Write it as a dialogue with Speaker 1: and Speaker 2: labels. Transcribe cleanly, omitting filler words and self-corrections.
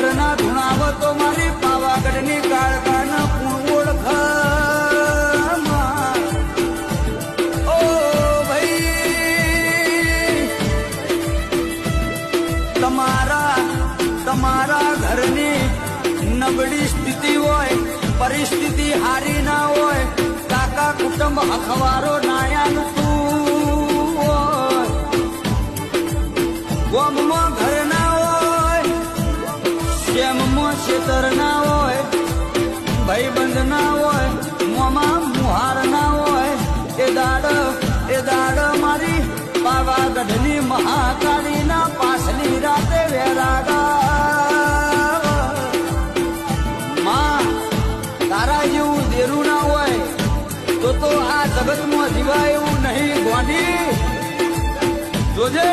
Speaker 1: ઘરના ધૂણાવ તો મારી પાવાગઢની કાળકાના પૂર્ણ ઓળખ ઓ ભાઈ તમારા ઘરની નબળી સ્થિતિ હોય પરિસ્થિતિ હારી ના હોય કાકા કુટુંબ હખવારો નાયાનું તું હોય ગોમમાં ઘર ના હોય શેમમાં ખેતર ના હોય ભાઈબંધ ના હોય મોમાં મુહાર ના હોય એ દાડ મારી પાવાગઢની મહાકાળીના પાછલી રાતે વેરાગા તારા જેવું દેરું ના હોય તો આ જગતમાં જીવાય એવું નહીં ગોડી જોજે